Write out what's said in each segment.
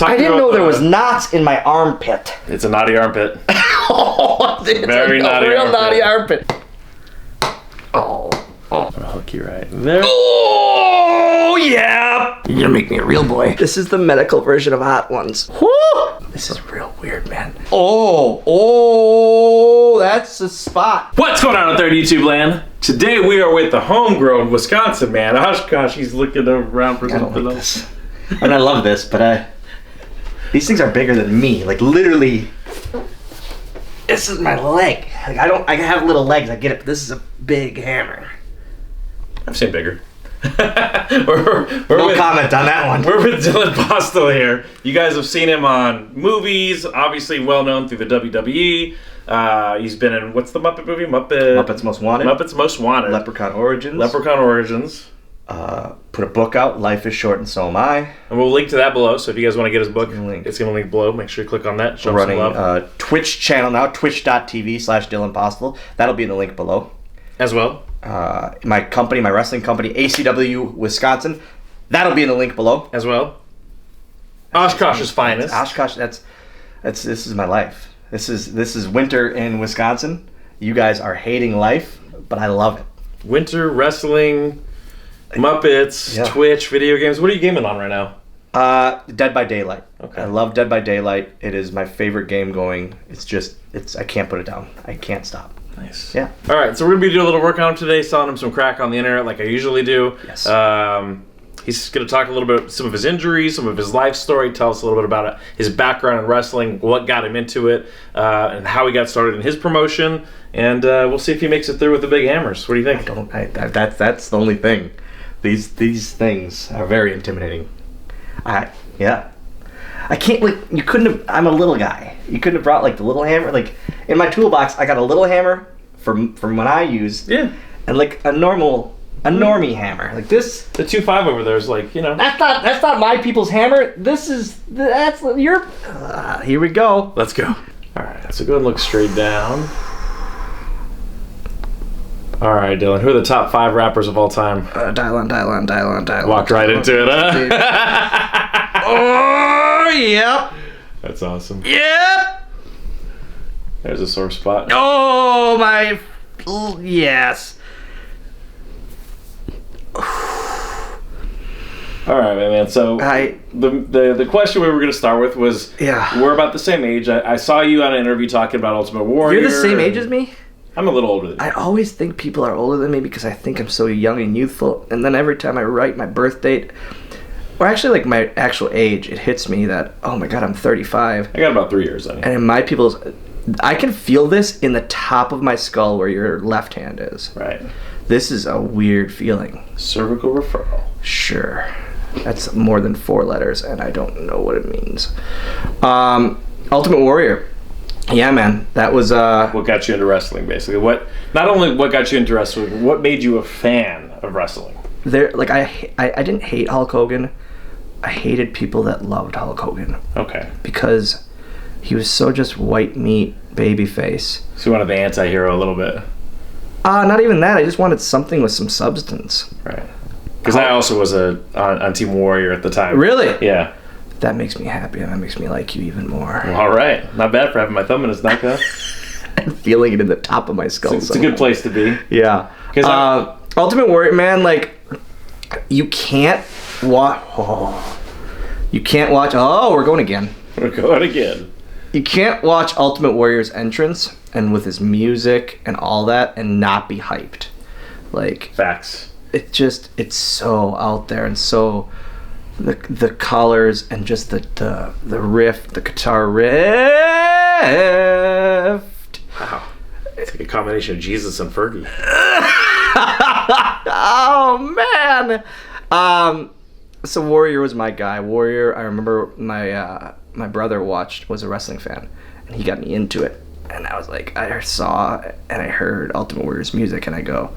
I didn't know there was knots in my armpit. It's a naughty armpit. It's very naughty real armpit. naughty armpit. Oh. I'm gonna hook you right there. Oh, yeah. You're gonna make me a real boy. This is the medical version of Hot Ones. Woo! This is real weird, man. Oh, that's the spot. What's going on out there, YouTube land? Today we are with the homegrown Wisconsin man. Gosh, he's looking around for something else. And I love this, but these things are bigger than me. Like literally, this is my leg. Like I have little legs. I get it, but this is a big hammer. I've seen bigger. No comment on that one. We're with Dylan Postl here. You guys have seen him on movies, obviously well known through the WWE. He's been in, what's the Muppet movie? Muppets Most Wanted. Muppets Most Wanted. Leprechaun Origins. Put a book out, Life is Short and So Am I. And we'll link to that below, so if you guys want to get his book, it's going to link below. Make sure you click on that. Show We're running some love. Twitch channel now, twitch.tv/Dylan Postl. That'll be in the link below. As well. My company, my wrestling company, HCW Wisconsin. That'll be in the link below. As well. Oshkosh's finest. Oshkosh, this is my life. This is winter in Wisconsin. You guys are hating life, but I love it. Winter, wrestling, Muppets, yeah. Twitch, video games. What are you gaming on right now? Dead by Daylight. Okay. I love Dead by Daylight. It is my favorite game going. I can't put it down. I can't stop. Nice. Yeah. All right, so we're going to be doing a little work on him today, selling him some crack on the internet like I usually do. Yes. He's going to talk a little bit about some of his injuries, some of his life story, tell us a little bit about his background in wrestling, what got him into it, and how he got started in his promotion, and we'll see if he makes it through with the big hammers. What do you think? That's the only thing. These things are very intimidating. I can't, like, you couldn't have, I'm a little guy. You couldn't have brought, like, the little hammer. Like, in my toolbox, I got a little hammer from what I use. Yeah. And, like, a normie hammer. Like this. The 2.5 over there is, like, you know. That's not my people's hammer. That's your, here we go. Let's go. All right, so go ahead and look straight down. All right, Dylan, who are the top 5 rappers of all time? Dial on. Walked right into it, huh? Oh, yep. That's awesome. Yep. There's a sore spot. Oh, my. Yes. All right, man. So the question we were going to start with was, we're about the same age. I saw you on an interview talking about Ultimate Warrior. You're the same age as me? I'm a little older than you. I always think people are older than me because I think I'm so young and youthful. And then every time I write my birth date, or actually like my actual age, it hits me that, oh my God, I'm 35. I got about 3 years on you. And in my people's, I can feel this in the top of my skull where your left hand is. Right. This is a weird feeling. Cervical referral. Sure. That's more than 4 letters, and I don't know what it means. Ultimate Warrior. Yeah, man. That was what got you into wrestling, basically. Not only what got you into wrestling, what made you a fan of wrestling? I didn't hate Hulk Hogan. I hated people that loved Hulk Hogan. Okay. Because he was so just white meat, baby face. So you wanted the anti-hero a little bit? Not even that. I just wanted something with some substance. Right. Because I also was on Team Warrior at the time. Really? Yeah. That makes me happy, and that makes me like you even more. Well, all right. Not bad for having my thumb in his neck, huh? And feeling it in the top of my skull. It's a good place to be. Yeah. Ultimate Warrior, man, like, you can't watch... Oh, we're going again. We're going again. You can't watch Ultimate Warrior's entrance, and with his music and all that, and not be hyped. Like... Facts. It's so out there, and so... The colors and just the riff, the guitar riff. Wow, it's like a combination of Jesus and Fergie. Oh man. So Warrior was my guy. Warrior. I remember my brother was a wrestling fan, and he got me into it. And I was like, I saw and I heard Ultimate Warrior's music, and I go,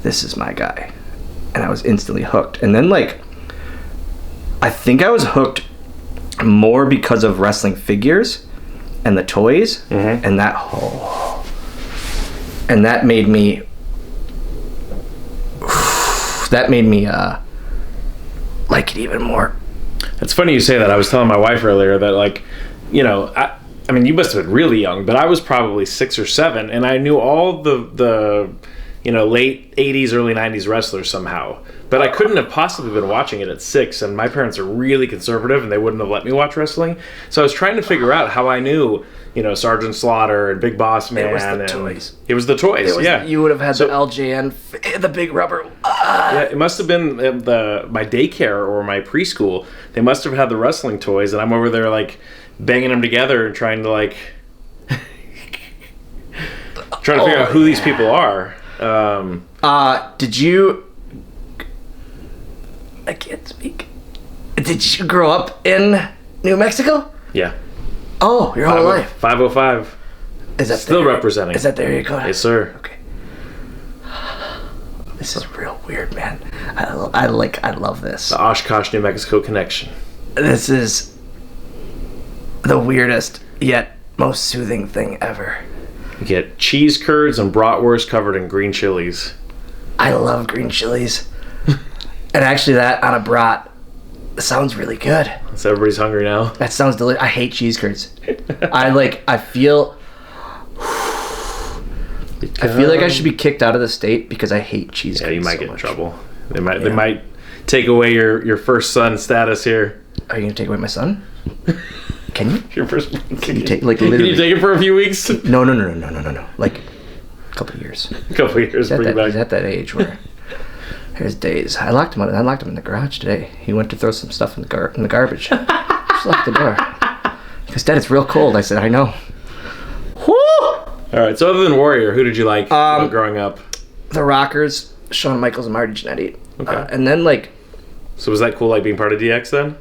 this is my guy, and I was instantly hooked. And then like. I think I was hooked more because of wrestling figures and the toys, and that made me like it even more. It's funny you say that. I was telling my wife earlier that, like, you know, I mean, you must have been really young, but I was probably 6 or 7, and I knew all the you know, late 80s, early 90s wrestlers somehow. But I couldn't have possibly been watching it at 6, and my parents are really conservative, and they wouldn't have let me watch wrestling. So I was trying to figure out how I knew, you know, Sergeant Slaughter and Big Boss Man. It was the toys. It was the toys, yeah. You would have had the LJN, the big rubber. Yeah, it must have been my daycare or my preschool. They must have had the wrestling toys, and I'm over there, like, banging them together and trying to, like, trying to figure out who these people are. Did you... I can't speak. Did you grow up in New Mexico? Yeah. Oh, your whole life. 505. Is that still representing? Is that there you go? Yes, sir. Okay. This is real weird, man. I love this. The Oshkosh, New Mexico connection. This is the weirdest yet most soothing thing ever. You get cheese curds and bratwurst covered in green chilies. I love green chilies. And actually that on a brat sounds really good. So everybody's hungry now. That sounds delicious. I hate cheese curds. I feel like I should be kicked out of the state because I hate cheese curds. Yeah, you might so get much. in trouble. They might take away your first son status here. Are you gonna take away my son? Can you? Your first. Can you take like Can literally? you take it for a few weeks? No. Like a couple of years. A couple of years. Bring it back. He's at that age where his days. I locked him in the garage today. He went to throw some stuff in the garbage. Just locked the door. Because Dad, it's real cold. I said, I know. Woo! All right. So other than Warrior, who did you like growing up? The Rockers, Shawn Michaels and Marty Jannetty. Okay. And then like. So was that cool, like being part of DX then?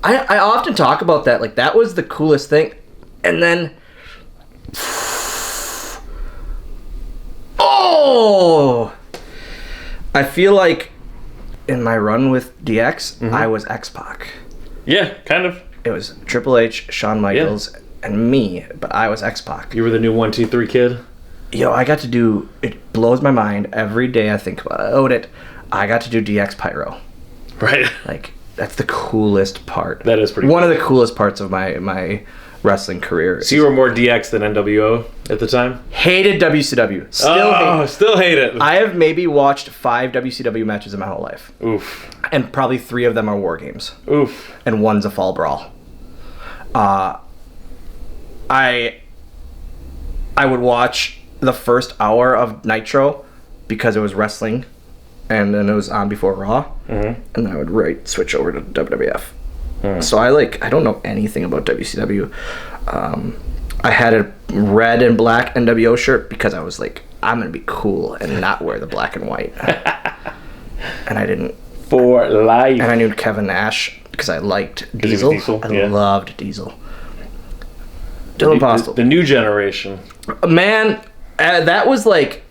I often talk about that. Like that was the coolest thing. And then. Oh! I feel like in my run with DX, I was X-Pac. Yeah, kind of. It was Triple H, Shawn Michaels, and me, but I was X-Pac. You were the new 1, 2, 3 kid? Yo, I got to do, it blows my mind every day I think about it. I got to do DX Pyro. Right. Like, that's the coolest part. That is pretty One of the coolest parts of my wrestling career. So you were more DX than NWO at the time? Hated WCW. Still hate it. I have maybe watched 5 WCW matches in my whole life. Oof. And probably 3 of them are War Games. Oof. And 1's a Fall Brawl. I would watch the first hour of Nitro because it was wrestling, and then it was on before Raw, and then I would switch over to WWF. So I don't know anything about WCW. I had a red and black NWO shirt because I was like, I'm gonna be cool and not wear the black and white. And I didn't. For life. And I knew Kevin Nash because I liked Diesel. I loved Diesel. Dylan Postl. The new generation. Man, that was like.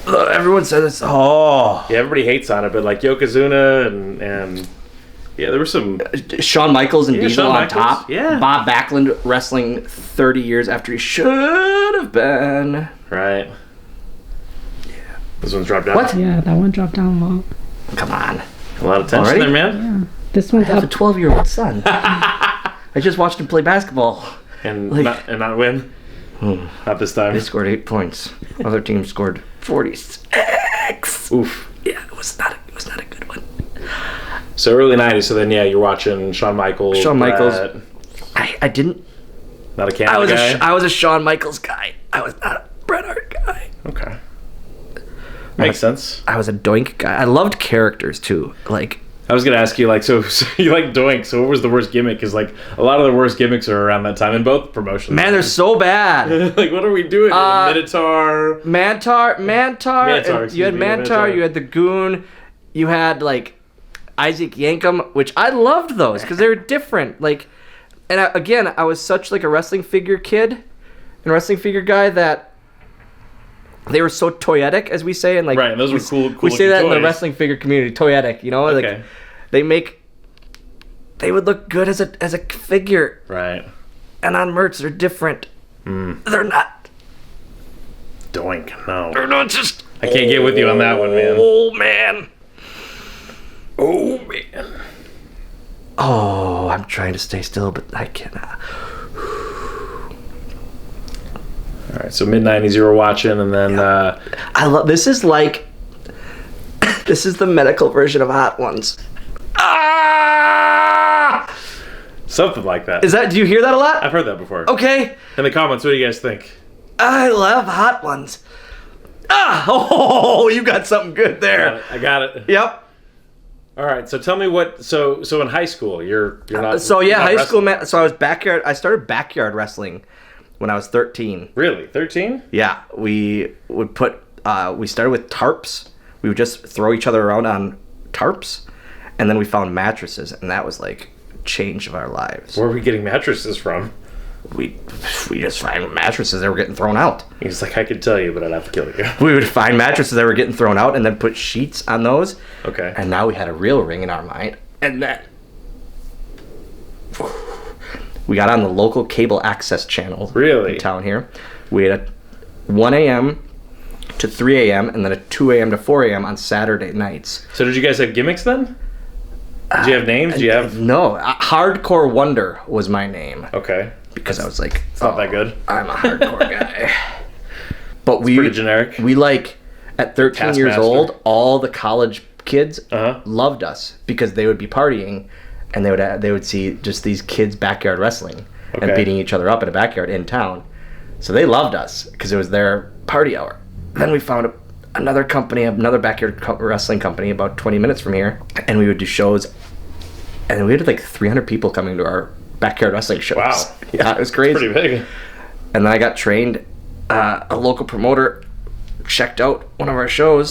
Everyone said this. Oh. Yeah, everybody hates on it, but like Yokozuna and yeah, there were some. Shawn Michaels and Diesel Shawn on Michaels. top. Yeah. Bob Backlund wrestling 30 years after he should have been. Right. Yeah. This one's dropped down. What? Yeah, that one dropped down a lot. Come on. A lot of tension Already? there, man. Yeah. This one's I have a up. 12-year-old son. I just watched him play basketball. And Like- not win. Not this time. They scored 8 points. Other teams scored 46. Oof. Yeah, it was not a good one. So early '90s. So then, yeah, you're watching Shawn Michaels. Shawn Michaels. Bret. I didn't. Not a Canada guy. I was a Shawn Michaels guy. I was not a Bret Hart guy. Okay. Makes sense. I was a Doink guy. I loved characters too. Like, I was gonna ask you, like, so you like Doink? So what was the worst gimmick? Because like a lot of the worst gimmicks are around that time in both promotions. man, they're so bad. Like, what are we doing? Minotaur. Mantar. Excuse You had me, Mantar. You had the Goon. You had like Isaac Yankem, which I loved those because they were different. Like, and I was such like a wrestling figure kid and wrestling figure guy that they were so toyetic, as we say, and like Right, and those were cool. We say that in the toys. wrestling figure community, toyetic. You know, like Okay. they would look good as a figure, Right. and on merch they're different. They're not. Doink. No. They're not just. I can't get with you on that one, man. Oh man. Oh man. Oh, I'm trying to stay still, but I cannot. All right, so mid-90s you were watching, and then... I love... This is like... This is the medical version of Hot Ones. Ah! Something like that. Is that... Do you hear that a lot? I've heard that before. Okay. In the comments, what do you guys think? I love Hot Ones. Ah! Oh, you got something good there. I got it. Yep. All right, so tell me what... So in high school, you're not... So yeah, you're not high school... wrestling. So I was backyard... I started backyard wrestling when I was 13. Really? 13? Yeah. We would put... we started with tarps. We would just throw each other around on tarps. And then we found mattresses. And that was like... change of our lives. Where are we getting mattresses from? We just find mattresses that were getting thrown out. He's like, I could tell you, but I'd have to kill you. We would find mattresses that were getting thrown out and then put sheets on those. Okay. And now we had a real ring in our mind. And then we got on the local cable access channel. Really? In town here. We had a 1 a.m. to 3 a.m. and then a 2 a.m. to 4 a.m. on Saturday nights. So did you guys have gimmicks then? Did you have names? Do you have... No. Hardcore Wonder was my name. Okay. Because I was like... It's not that good. I'm a hardcore guy. But we... Pretty generic. We like... At 13 years Taskmaster. old, all the college kids loved us because they would be partying and they would see just these kids backyard wrestling and beating each other up in a backyard in town. So they loved us because it was their party hour. Then we found another company, another backyard wrestling company about 20 minutes from here, and we would do shows, and we had like 300 people coming to our backyard wrestling shows. Wow. Yeah, it was crazy. Pretty big. And then I got trained. A local promoter checked out one of our shows.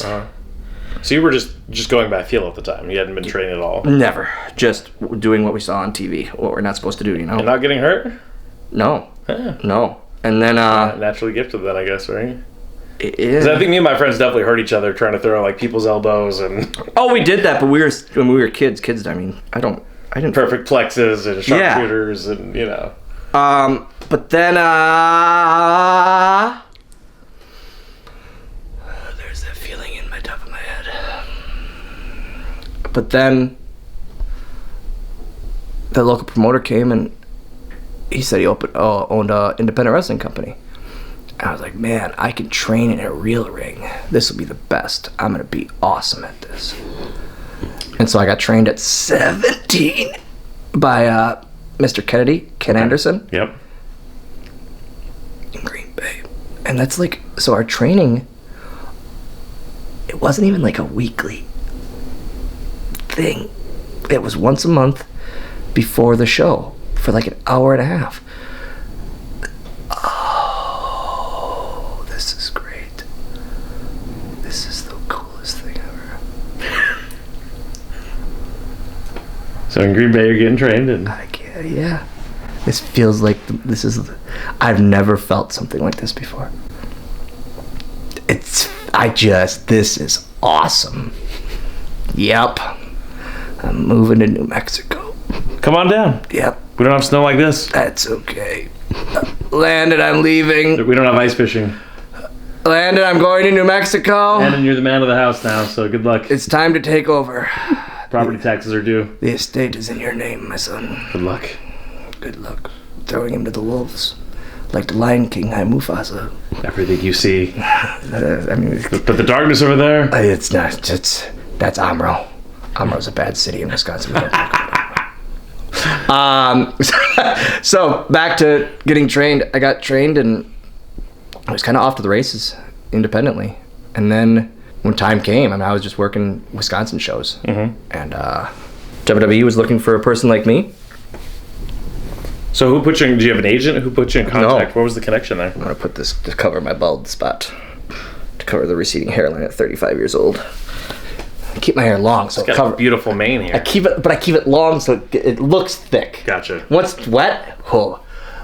So you were just going by feel at the time. You hadn't been trained at all. Never. Just doing what we saw on TV, what we're not supposed to do, you know? And not getting hurt? No. Yeah. No. And then... naturally gifted then, I guess, right? Yeah. 'Cause I think me and my friends definitely hurt each other trying to throw like people's elbows and... Oh, we did that, but when we were kids, I mean, I didn't... Perfect plexes and sharpshooters and, you know... But then, there's that feeling in my top of my head. But then, the local promoter came and he said he owned an independent wrestling company. And I was like, man, I can train in a real ring. This will be the best. I'm going to be awesome at this. And so I got trained at 17 by Mr. Kennedy, Ken Anderson. Yep. In Green Bay. And that's like, so our training, it wasn't even like a weekly thing. It was once a month before the show for like an hour and a half. Oh, this is great. This is the coolest thing ever. So in Green Bay, you're getting trained and... Yeah. This feels like I've never felt something like this before. This is awesome. Yep. I'm moving to New Mexico. Come on down. Yep. We don't have snow like this. That's okay. Landon, I'm leaving. We don't have ice fishing. Landon, I'm going to New Mexico. And you're the man of the house now, so good luck. It's time to take over. Property taxes are due. The estate is in your name, my son. Good luck. Good luck. Throwing him to the wolves. Like the Lion King, I'm Mufasa. Everything you see. I mean... But the darkness over there? It's not. That's Amro. Amro's a bad city in Wisconsin. We don't talk about it. So, back to getting trained. I got trained and I was kind of off to the races independently. And then when time came, I was just working Wisconsin shows. Mm-hmm. And WWE was looking for a person like me. So who put you in, do you have an agent? Who put you in contact? No. What was the connection there? I'm going to put this to cover my bald spot. To cover the receding hairline at 35 years old. I keep my hair long, so It's got a beautiful mane here. I keep it long so it looks thick. Gotcha. Once it's wet,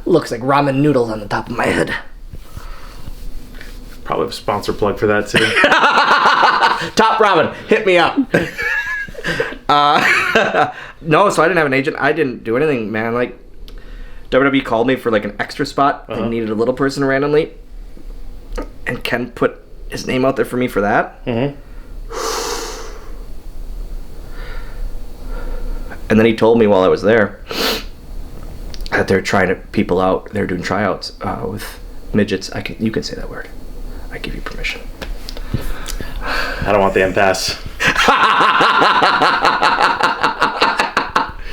looks like ramen noodles on the top of my head. Probably have a sponsor plug for that too. Top Ramen, hit me up. No, so I didn't have an agent. I didn't do anything, man. Like, WWE called me for like an extra spot. They needed a little person randomly. And Ken put his name out there for me for that. Mm-hmm. And then he told me while I was there that they're trying to people out. They're doing tryouts with midgets. You can say that word. I give you permission. I don't want the impasse.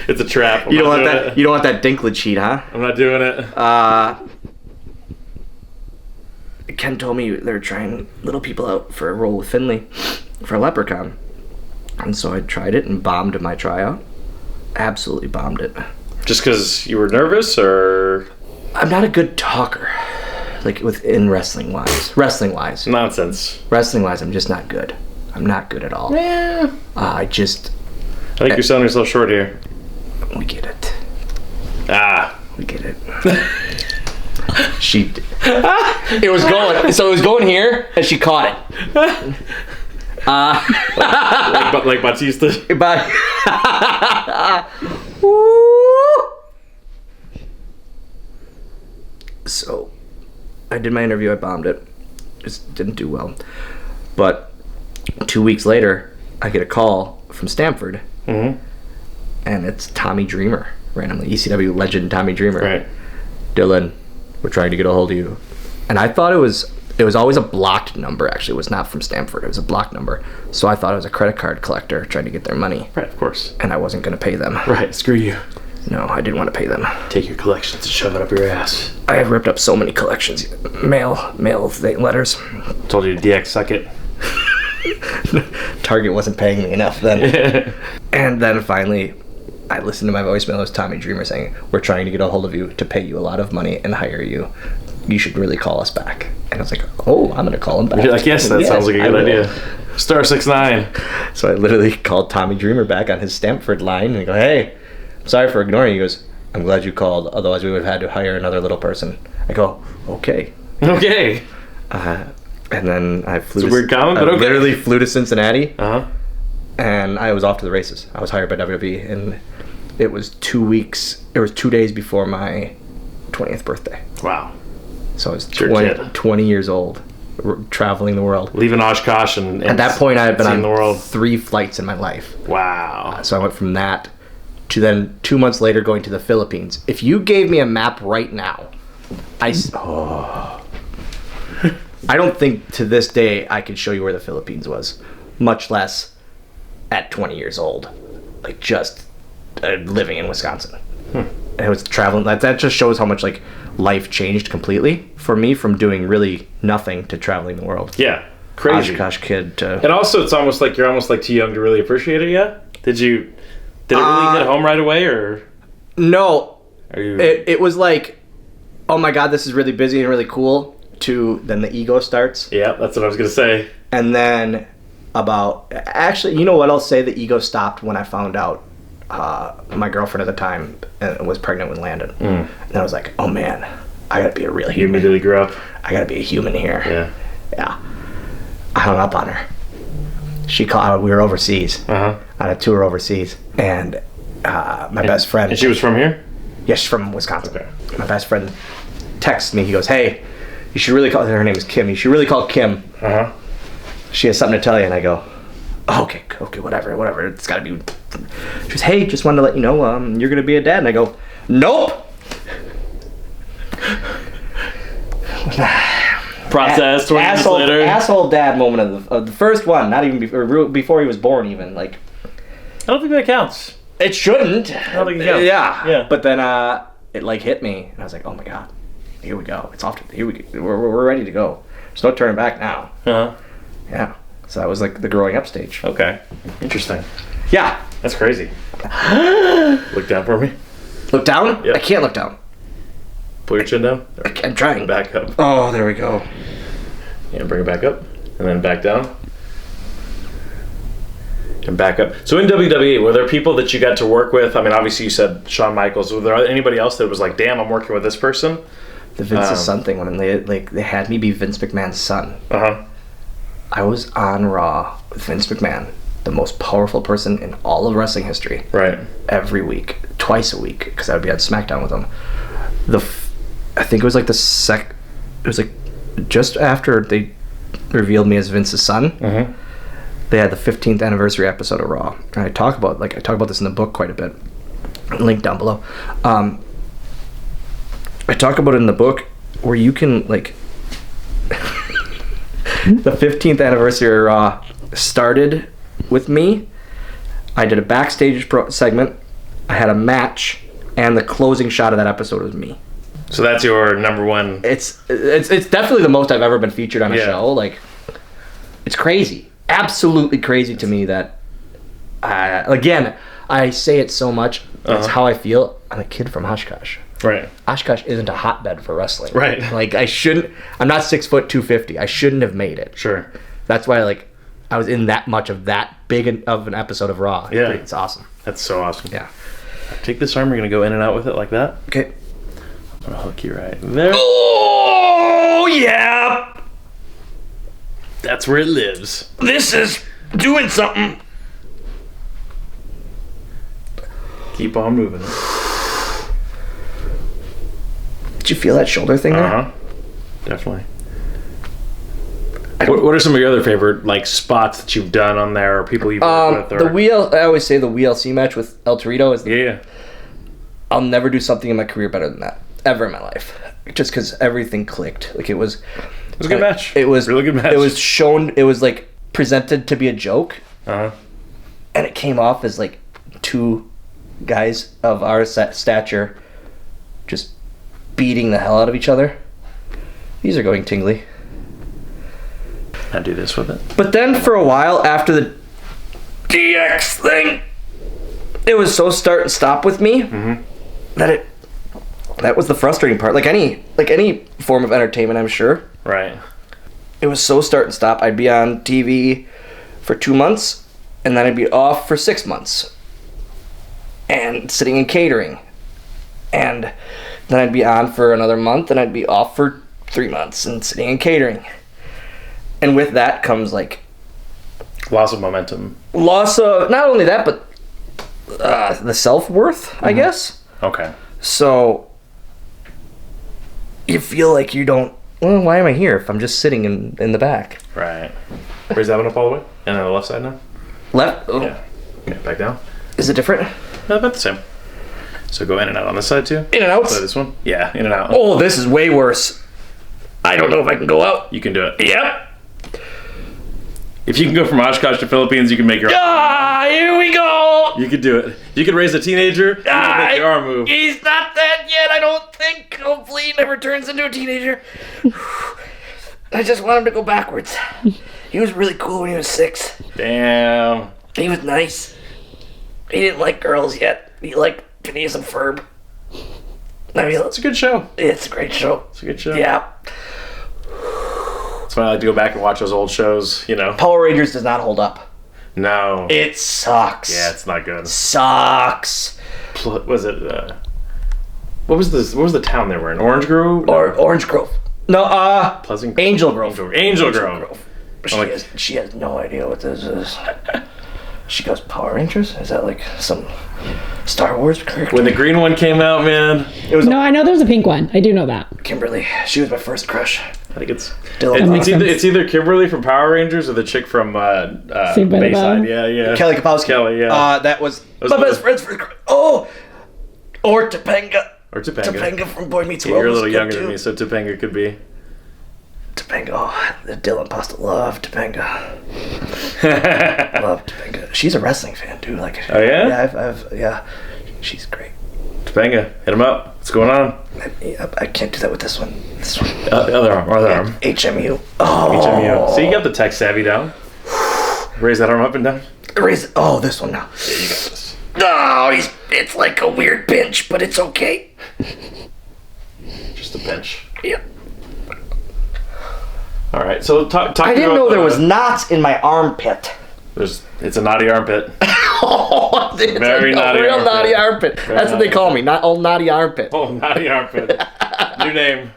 It's a trap. You don't want that. You don't want that Dinklage sheet, huh? I'm not doing it. Ken told me they're trying little people out for a role with Finley for a Leprechaun, and so I tried it and bombed my tryout. Absolutely bombed it. Just because you were nervous, or? I'm not a good talker, like within wrestling wise. Nonsense. Wrestling wise, I'm just not good. I'm not good at all. Yeah. I think you're selling yourself short here. We get it. We get it. It was going here, and she caught it. Like Batista. So, I did my interview. I bombed it. Just didn't do well. But 2 weeks later, I get a call from Stamford, and it's Tommy Dreamer, randomly. ECW legend Tommy Dreamer. Right. Dylan, we're trying to get a hold of you. And I thought it was always a blocked number, actually. It was not from Stamford. It was a blocked number. So I thought it was a credit card collector trying to get their money. Right, of course. And I wasn't going to pay them. Right, screw you. No, I didn't want to pay them. Take your collections and shove it up your ass. I have ripped up so many collections. Mail letters. Told you to DX suck it. Target wasn't paying me enough then. And then finally, I listened to my voicemail. It was Tommy Dreamer saying, we're trying to get a hold of you to pay you a lot of money and hire you. You should really call us back. And I was like, oh, I'm going to call him back. You're like, yes, that sounds like a good idea. Star 69. So I literally called Tommy Dreamer back on his Stamford line and I go, hey, sorry for ignoring you. He goes, I'm glad you called. Otherwise, we would have had to hire another little person. I go, okay. Okay. And then I flew. It's a weird comment, but okay. Literally flew to Cincinnati. And I was off to the races. I was hired by WWE, and it was 2 weeks. It was 2 days before my 20th birthday. Wow. So I was 20 years old, traveling the world. Leaving Oshkosh and at that point, I had been on the world. 3 flights in my life. Wow. So I went from that to then 2 months later going to the Philippines. If you gave me a map right now, I don't think to this day I could show you where the Philippines was, much less at 20 years old, like just living in Wisconsin. And it was traveling. That just shows how much like life changed completely for me from doing really nothing to traveling the world. Yeah, crazy. Oshkosh kid to. And also, it's almost like you're almost like too young to really appreciate it yet. Did it really hit home right away, or? No. Are you? It was like, oh my God, this is really busy and really cool. To then the ego starts. Yeah, that's what I was gonna say. And then actually, you know what? I'll say the ego stopped when I found out my girlfriend at the time was pregnant with Landon. And I was like, oh man, I gotta be a real human. You immediately grew up. I gotta be a human here. Yeah. I hung up on her. She called. We were overseas on a tour overseas, and my best friend. And she was from here. Yeah, she's from Wisconsin. Okay. My best friend texts me. He goes, hey. You should really call her name is Kim. You should really call Kim. She has something to tell you. And I go, oh, okay, whatever. It's got to be. She goes, hey, just wanted to let you know you're going to be a dad. And I go, nope. Process 20 years later. Asshole dad moment of the first one. Not even before he was born even. Like, I don't think that counts. It shouldn't. I don't think it counts. Yeah. But then it like hit me. And I was like, oh my God. Here we go. It's off. Here we go. We're ready to go. There's no turning back now. Yeah. So that was like the growing up stage. Okay. Interesting. Yeah. That's crazy. Look down for me. Look down? Yep. I can't look down. Pull your chin down. I'm trying. Back up. Oh, there we go. Yeah, bring it back up. And then back down. And back up. So in WWE, were there people that you got to work with? I mean, obviously you said Shawn Michaels. Was there anybody else that was like, damn, I'm working with this person? The Vince's son thing, when they had me be Vince McMahon's son. I was on Raw with Vince McMahon, the most powerful person in all of wrestling history. Right. Every week, twice a week, because I would be on SmackDown with him. I think it was like it was like just after they revealed me as Vince's son. they had the 15th anniversary episode of Raw, and I talk about this in the book quite a bit. Link down below. I talk about it in the book where you can like the 15th anniversary of Raw started with me. I did a backstage segment. I had a match, and the closing shot of that episode was me. So that's your number one. It's definitely the most I've ever been featured on a show. Like, it's crazy, absolutely crazy to me that. Again, I say it so much. It's how I feel. I'm a kid from Oshkosh. Right. Oshkosh isn't a hotbed for wrestling. Right. Like, I shouldn't. I'm not 6'250". I shouldn't have made it. Sure. That's why, like, I was in that much of that big of an episode of Raw. Yeah. It's awesome. That's so awesome. Yeah. Take this arm. You're gonna go in and out with it like that. Okay. I'm gonna hook you right there. Oh yeah. That's where it lives. This is doing something. Keep on moving. Did you feel that shoulder thing there? Definitely. What are some of your other favorite like spots that you've done on there, or people you've worked with? I always say the WLC match with El Torito is. Yeah. I'll never do something in my career better than that ever in my life, just because everything clicked. Like it was a good match. It was really good match. It was shown. It was like presented to be a joke, and it came off as like two guys of our stature just beating the hell out of each other. These are going tingly. I do this with it. But then for a while after the DX thing, it was so start and stop with me that was the frustrating part. Like any form of entertainment, I'm sure. Right. It was so start and stop. I'd be on TV for 2 months, and then I'd be off for 6 months, and sitting in catering, and then I'd be on for another month, and I'd be off for 3 months and sitting in catering. And with that comes like loss of momentum. Loss of not only that, but the self-worth, I guess. Okay. So you feel like you don't. Well, why am I here if I'm just sitting in the back? Right. Raise that one up all the way, and on the left side now. Left. Oh. Yeah. Okay, back down. Is it different? No, about the same. So go in and out on this side too. In and out. So this one. Yeah, in and out. Oh, this is way worse. I don't know if I can go out. You can do it. Yep. If you can go from Oshkosh to Philippines, you can make your arm. Here we go. You could do it. You could raise a teenager, you can make your arm move. He's not that yet, I don't think. Hopefully he never turns into a teenager. I just want him to go backwards. He was really cool when he was 6. Damn. He was nice. He didn't like girls yet. He liked Phineas and Ferb. I mean, It's a good show. It's a great show. It's a good show. Yeah. That's why I like to go back and watch those old shows, you know. Power Rangers does not hold up. No. It sucks. Yeah, it's not good. Sucks. Was it, what was the town they were in? Orange Grove? No. Or Orange Grove. No, Pleasant Grove. Angel Grove. Angel Grove. She has no idea what this is. She goes, Power Rangers? Is that like some Star Wars character? When the green one came out, man. It was I know there's a pink one. I do know that. Kimberly. She was my first crush. I think it's Dylan. it's either Kimberly from Power Rangers or the chick from Saved by the Bell. Bayside. Yeah. Kelly Kapowski. Kelly, yeah. That was Those my were best friend's first crush. Oh! Or Topanga. Or Topanga. Topanga from Boy Meets Yeah, World. you're a was little good younger too. than me, so Topanga could be. Topanga. Oh, the Dylan Postl. Love Topanga. Love Topanga. She's a wrestling fan too. Like. Oh yeah? Yeah, yeah. She's great. Topanga, hit him up. What's going on? I can't do that with this one. This one. Other arm. HMU. Oh. HMU. So you got the tech savvy down. Raise that arm up and down. Raise it. Oh, this one now. Yeah, you got this. No, it's like a weird pinch, but it's okay. Just a pinch. Yep. All right. So talk. I didn't know there was knots in my armpit. It's a naughty armpit. Oh, it's Very naughty real armpit. naughty armpit. That's what they call me. Not old naughty armpit. Oh, naughty armpit. New name.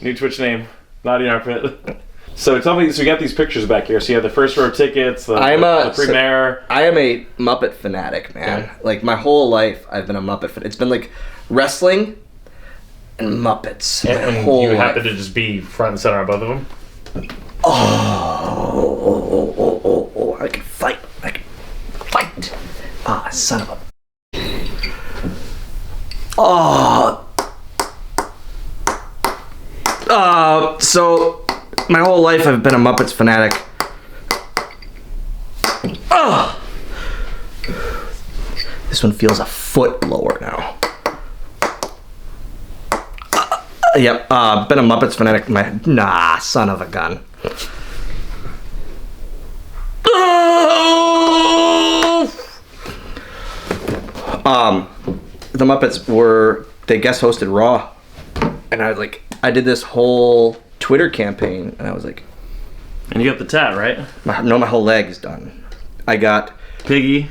New Twitch name. Naughty armpit. So tell me. So you got these pictures back here. So you have the first row tickets. The premiere. I am a Muppet fanatic, man. Okay. Like my whole life, I've been a Muppet fan. It's been like wrestling and Muppets. And my whole you life. happen to just be front and center on both of them. Oh, I can fight. Ah, son of a... So my whole life I've been a Muppets fanatic. This one feels a foot lower now. Yep, been a Muppets fanatic. Son of a gun. The Muppets they guest hosted Raw, and I did this whole Twitter campaign, and I was like, And you got the tat, right? my whole leg is done. I got Piggy,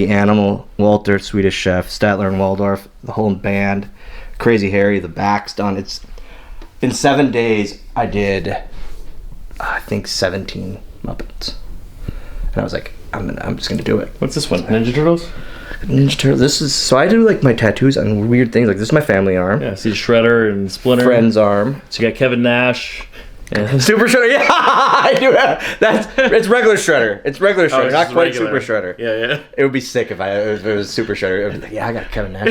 Animal, Walter, Swedish Chef, Statler and Waldorf, the whole band, Crazy Harry, the back's done. It's in 7 days. I did, I think, 17 Muppets, and I was like, I'm just gonna do it. What's this one? Ninja Turtles? Ninja Turtle. This is so I do like my tattoos on weird things. Like this is my family arm. Yeah, see Shredder and Splinter. Friend's arm. So you got Kevin Nash. And Super Shredder. Yeah, I do. It's regular Shredder. It's regular Shredder, it's not just quite regular. Super Shredder. Yeah. It would be sick if it was Super Shredder. It would be like, yeah, I got Kevin Nash.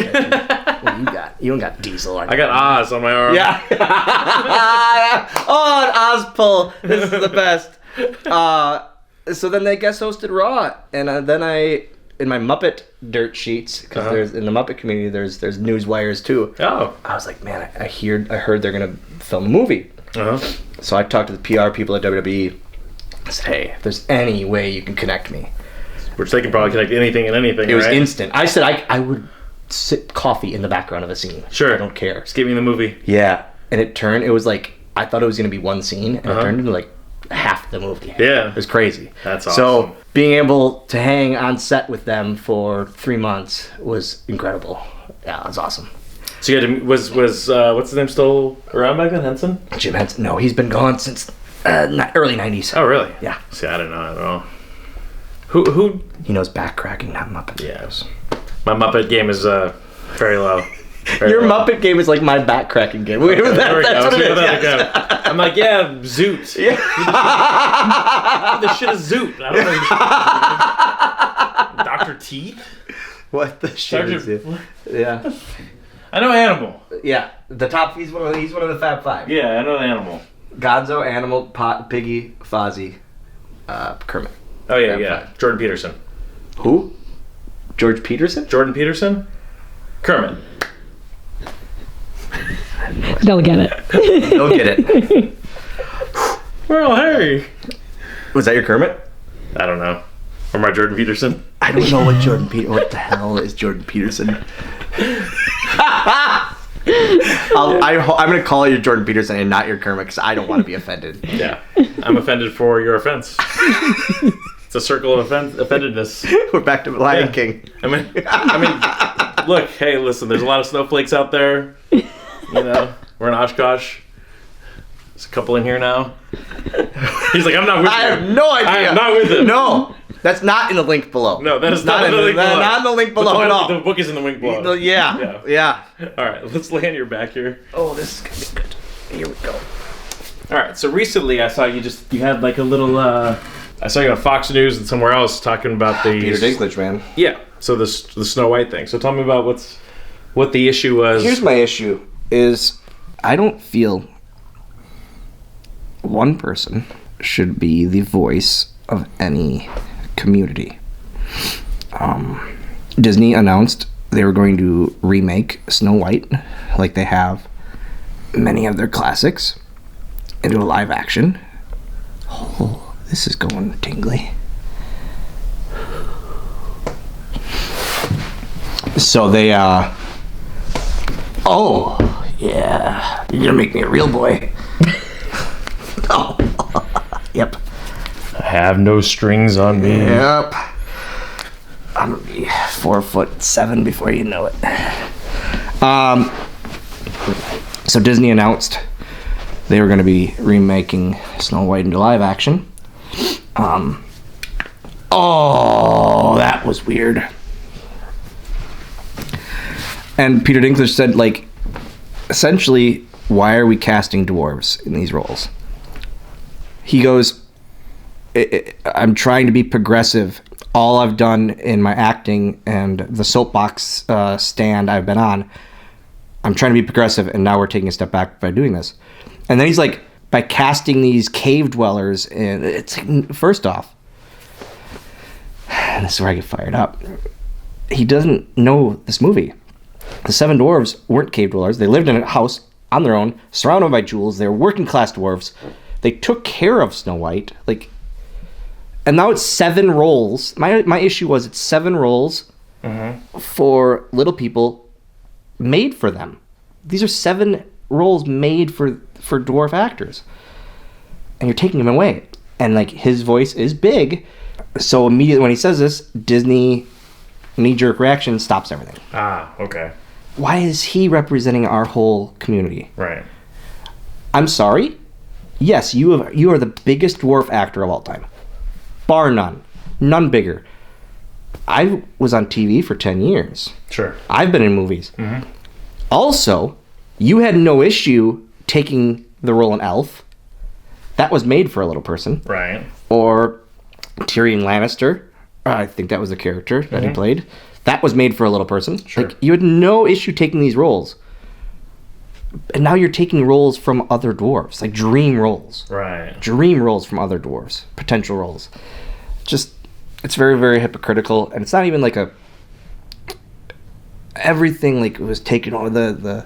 What do you got? You don't got Diesel. I got Oz on my arm. Yeah. Oh, an Oz pull. This is the best. So then they guest hosted Raw, and then in my Muppet dirt sheets, because there's in the Muppet community there's news wires too. Oh. I was like, man, I heard they're gonna film a movie. So I talked to the PR people at WWE. I said, hey, if there's any way you can connect me. Which they can probably connect anything and anything. It was right? instant. I said I would sit coffee in the background of a scene. Sure. I don't care. Just give me the movie. Yeah. And it was like, I thought it was going to be one scene, and it turned into like half the movie. Yeah. It was crazy. That's awesome. So being able to hang on set with them for 3 months was incredible. Yeah, it was awesome. So you had to, was what's his name still around back then? Henson? Jim Henson. No, he's been gone since early 90s. Oh, really? Yeah. See, I don't know at all. Who? He knows backcracking, not Muppet. Yes. My Muppet game is very low. Your Muppet game is like my backcracking game. Wait, that's what it is. Yeah. I'm like, yeah, Zoot. Yeah. The shit is Zoot. I don't know. Dr. Teeth? What the shit is it? Yeah. I know Animal. Yeah. The top. He's one of the Fab Five. Yeah, I know the Animal. Gonzo, Animal, Piggy, Fozzie, Kermit. Oh yeah, Fab yeah. Five. Jordan Peterson. Who? George Peterson? Jordan Peterson? Kermit. They'll get it. They'll get it. Well, hey. Was that your Kermit? I don't know. Or my Jordan Peterson? I don't know what what the hell is Jordan Peterson? I'm going to call you Jordan Peterson and not your Kermit because I don't want to be offended. Yeah. I'm offended for your offense. It's a circle of offendedness. We're back to Lion King. I mean, look, hey, listen, there's a lot of snowflakes out there. You know, we're in Oshkosh. There's a couple in here now. He's like, I'm not with you. I have no idea. I am not with him. No, that's not in the link below. No, that is not in the link below. Not in the link below at all. The book is in the link below. Yeah. All right, let's lay on your back here. Oh, this is gonna be good. Here we go. All right, so recently I saw you had like a little. I saw you on Fox News and somewhere else talking about the Peter Dinklage, man. Yeah, so the Snow White thing. So tell me about what the issue was. Here's my issue: is I don't feel one person should be the voice of any community. Disney announced they were going to remake Snow White, like they have many of their classics, into a live action. Oh, this is going tingly. So they, oh, yeah, you're gonna make me a real boy. Oh, yep. I have no strings on me. Yep. I'm gonna be 4'7" before you know it. So Disney announced they were gonna be remaking Snow White into live action. Oh, that was weird. And Peter Dinklage said, like, essentially, why are we casting dwarves in these roles? He goes, I'm trying to be progressive. All I've done in my acting and the soapbox stand I've been on, I'm trying to be progressive, and now we're taking a step back by doing this. And then he's like, by casting these cave dwellers, and it's like, first off, and this is where I get fired up, he doesn't know this movie. The Seven Dwarves weren't cave dwellers. They lived in a house on their own, surrounded by jewels. They were working class dwarves. They took care of Snow White. And now it's 7 roles. My issue was it's 7 roles for little people made for them. These are 7 roles made for dwarf actors. And you're taking them away. And his voice is big. So immediately when he says this, Disney knee-jerk reaction stops everything. Ah, okay. Why is he representing our whole community? Right. I'm sorry. Yes, you are the biggest dwarf actor of all time. Bar none. None bigger. I was on TV for 10 years. Sure. I've been in movies. Mm-hmm. Also, you had no issue taking the role in Elf. That was made for a little person. Right. Or Tyrion Lannister. I think that was the character that he played. That was made for a little person. Sure. You had no issue taking these roles. And now you're taking roles from other dwarves, dream roles. Right. Dream roles from other dwarves, potential roles. It's very, very hypocritical, and it's not even everything was taken over. The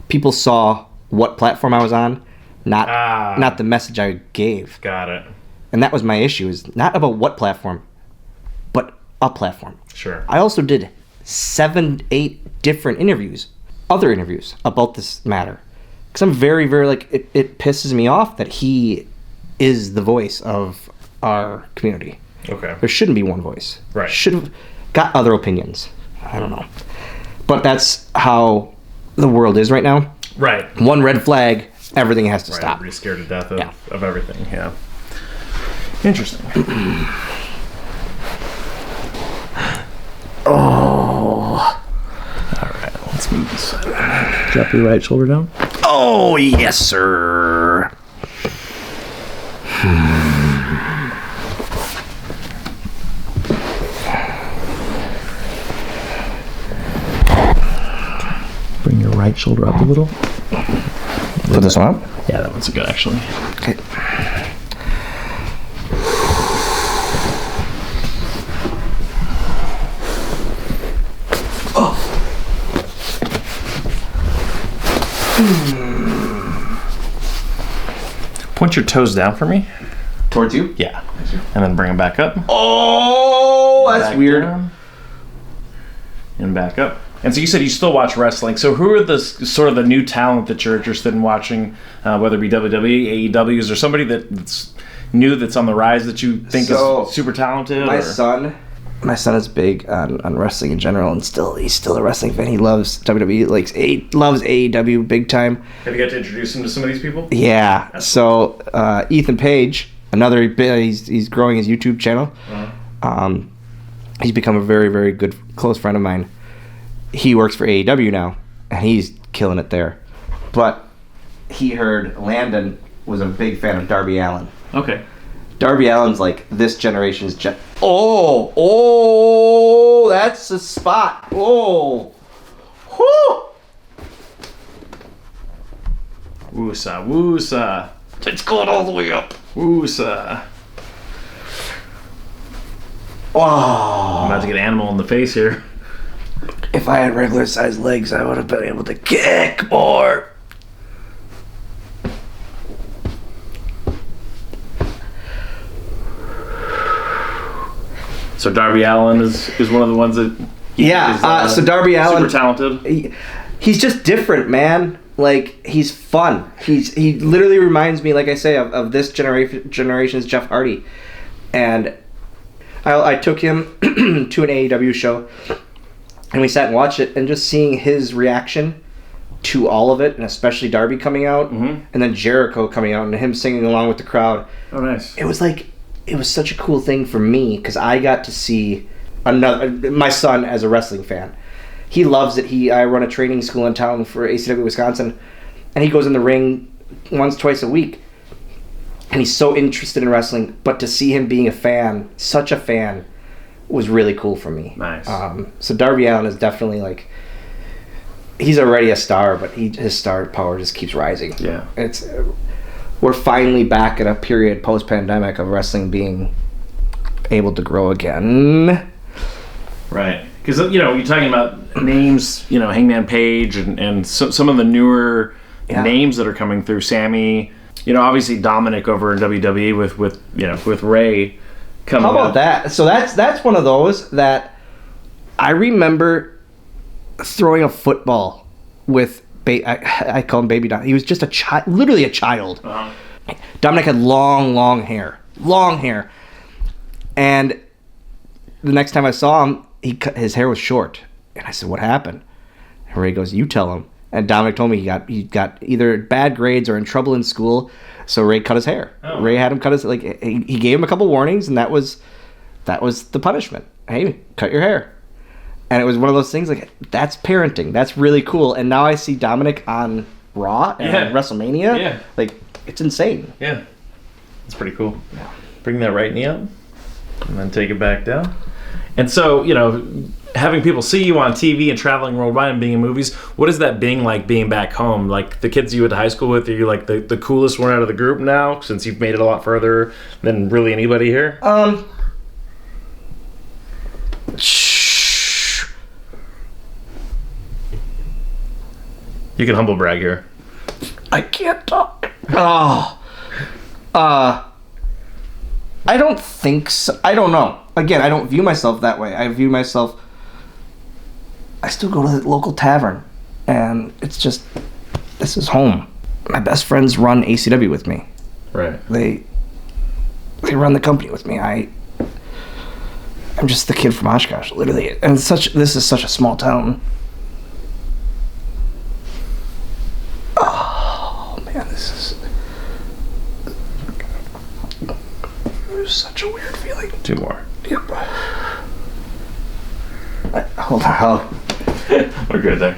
people saw what platform I was on, not the message I gave. Got it. And that was my issue, is not about what platform, but a platform. Sure. I also did 7, 8 different other interviews about this matter. Because I'm very, very, it pisses me off that he is the voice of our community. Okay. There shouldn't be one voice. Right. Should have got other opinions. I don't know. But that's how the world is right now. Right. One red flag, everything has to stop. Everybody's scared to death of everything, yeah. Interesting. Oh. Alright, let's move this side. Drop your right shoulder down. Oh, yes, sir. Bring your right shoulder up a little. Put this one up? Yeah, that one's good, actually. Okay. Point your toes down for me. Towards you? Yeah. And then bring them back up. Oh, that's Back weird. down. And back up. And so you said you still watch wrestling. So who are the sort of the new talent that you're interested in watching, whether it be WWE, AEW? Is there somebody that's new that's on the rise that you think is super talented? My son is big on wrestling in general, and he's still a wrestling fan. He loves WWE, loves AEW big time. Have you got to introduce him to some of these people? Yeah. So Ethan Page, he's growing his YouTube channel. Uh-huh. He's become a very, very good close friend of mine. He works for AEW now, and he's killing it there. But he heard Landon was a big fan of Darby Allin. Okay. Darby Allin's this generation's Oh, that's a spot. Oh. Whoo. Woosa, woosa. It's going all the way up. Woosa. Oh. I'm about to get animal in the face here. If I had regular sized legs, I would have been able to kick more. So Darby Allin is one of the ones that so Darby Allin, super talented. He's just different, man. He's fun. He literally reminds me, like I say, of this generation's Jeff Hardy. And I took him to an AEW show, and we sat and watched it, and just seeing his reaction to all of it, and especially Darby coming out, and then Jericho coming out, and him singing along with the crowd. Oh, nice. It was such a cool thing for me, because I got to see my son as a wrestling fan. He loves it. I run a training school in town for HORNSWOGGLED Wisconsin, and he goes in the ring once, twice a week. and he's so interested in wrestling. But to see him being a fan, such a fan, was really cool for me. Nice. So Darby Allin is definitely like, he's already a star, but his star power just keeps rising. Yeah. We're finally back at a period post-pandemic of wrestling being able to grow again. Right. Because, you're talking about names, Hangman Page and some of the newer names that are coming through. Sammy, obviously Dominic over in WWE with Ray coming up. How about that? So that's one of those that I remember throwing a football with, I call him Baby Dominic. He was just a child, literally a child. Uh-huh. Dominic had long hair. And the next time I saw him, his hair was short. And I said, what happened? And Ray goes, you tell him. And Dominic told me he got either bad grades or in trouble in school, so Ray cut his hair. Oh. Ray had him cut his, he gave him a couple warnings, and that was the punishment. Hey, cut your hair. And it was one of those things, that's parenting. That's really cool. And now I see Dominic on Raw and on WrestleMania. Yeah. It's insane. Yeah. It's pretty cool. Yeah. Bring that right knee up and then take it back down. And so, having people see you on TV and traveling worldwide and being in movies, what is that being like being back home? Like the kids you went to high school with, are you like the coolest one out of the group now since you've made it a lot further than really anybody here? Shh. You can humble brag here. I can't talk. Oh. I don't think so. I don't know. Again, I don't view myself that way. I view myself... I still go to the local tavern. And it's just... This is home. My best friends run ACW with me. Right. They run the company with me. I'm just the kid from Oshkosh, literally. And this is such a small town. Oh, man, this is such a weird feeling. 2 more. Yep. Hold on. We're good there.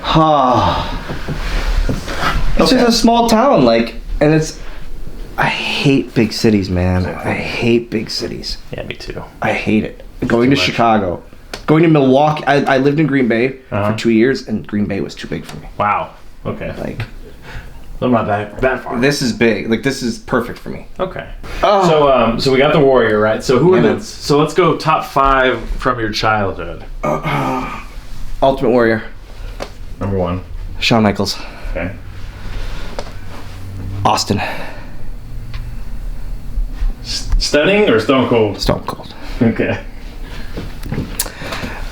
It's just a small town, and it's... I hate big cities, man. I hate big cities. Yeah, me too. I hate it. Going to Chicago. Going to Milwaukee. I lived in Green Bay for 2 years, and Green Bay was too big for me. Wow. Okay. I'm not that far. This is big. This is perfect for me. Okay. Oh. So we got the Warrior, right? So so let's go top 5 from your childhood. Ultimate Warrior. Number 1. Shawn Michaels. Okay. Austin. Stunning or Stone Cold? Stone Cold. Okay.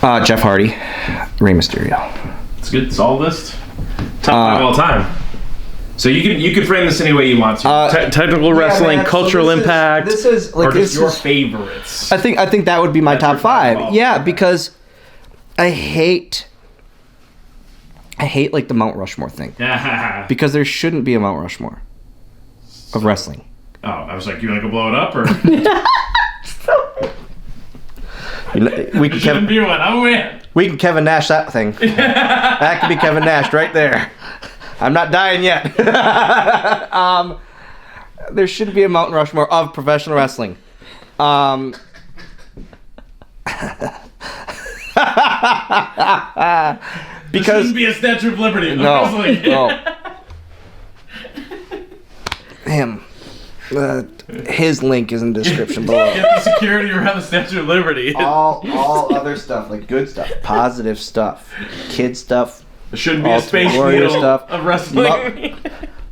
Jeff Hardy. Rey Mysterio. It's good. Solid list. Top 5 all time. So you can frame this any way you want to. Technical wrestling, man, cultural impact, or just your favorites. favorites. I think that would be my top 5. Yeah, because I hate the Mount Rushmore thing. Because there shouldn't be a Mount Rushmore of wrestling. Oh, I was like, you want to go blow it up, or we can shouldn't be one. I'm in. We can Kevin Nash that thing. That could be Kevin Nash right there. I'm not dying yet. There should be a Mount Rushmore of professional wrestling. Because there shouldn't be a Statue of Liberty of wrestling. No. Him. His link is in the description below. Get the security around the Statue of Liberty. all other stuff, good stuff, positive stuff, kid stuff. There shouldn't be a Space Needle stuff of wrestling.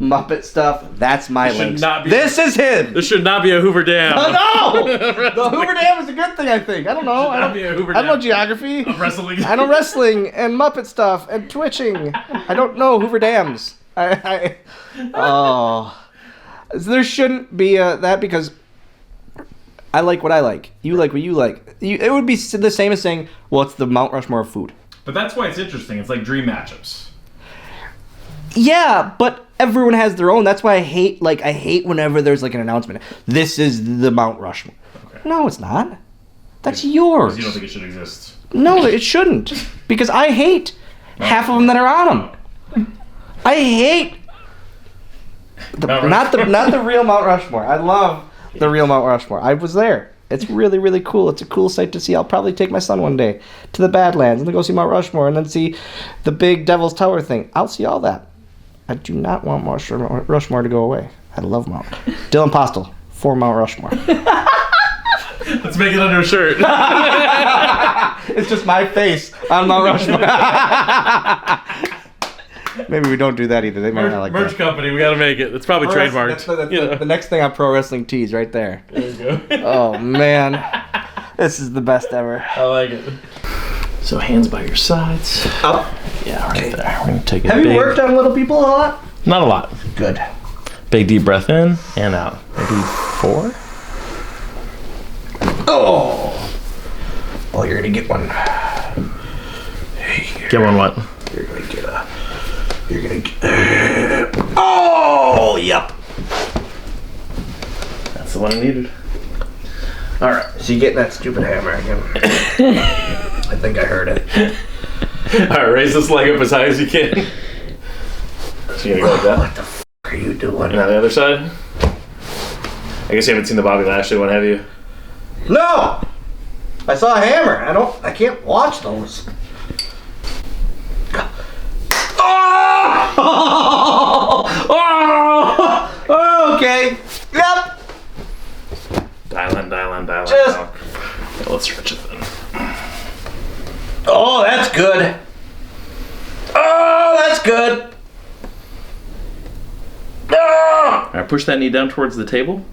Muppet stuff. That's my link. This is him. There should not be a Hoover Dam. Oh, no! The Hoover Dam is a good thing, I think. I don't know. I don't know geography. Of wrestling. I know wrestling and Muppet stuff and twitching. I don't know Hoover Dams. There shouldn't be that because I like what I like. You like what you like. It would be the same as saying, well, it's the Mount Rushmore of food. But that's why it's interesting. It's like dream matchups. Yeah, but everyone has their own. That's why I hate whenever there's an announcement. This is the Mount Rushmore. Okay. No, it's not. That's yours. Because you don't think it should exist. No, it shouldn't. Because I hate half of them that are on them. I hate Not the real Mount Rushmore. I love the real Mount Rushmore. I was there. It's really, really cool. It's a cool sight to see. I'll probably take my son one day to the Badlands and then go see Mount Rushmore and then see the big Devil's Tower thing. I'll see all that. I do not want Mount Rushmore to go away. I love Mount. Dylan Postl for Mount Rushmore. Let's make it under a shirt. It's just my face on Mount Rushmore. Maybe we don't do that either. They might not like merch that. company, we gotta make it. It's probably trademarked. That's the next thing on Pro Wrestling Tees right there. There you go. Oh, man. This is the best ever. I like it. So hands by your sides. Up. Yeah, right there. We're gonna take it. Have you worked on little people a lot? Not a lot. Good. Big deep breath in and out. Maybe 4. Oh. Oh, you're gonna get one. Get one what? You're gonna get a. You're gonna get. Oh, yep. That's the one I needed. All right. So you getting that stupid hammer again? I think I heard it. All right, raise this leg up as high as you can. So you're gonna go like that. What the f are you doing? And on the other side. I guess you haven't seen the Bobby Lashley one, have you? No. I saw a hammer. I can't watch those. Oh! Okay. Yep. Dial in. Just- Yeah, let's stretch it then. Oh, that's good. Oh, that's good. Oh! All right, push that knee down towards the table.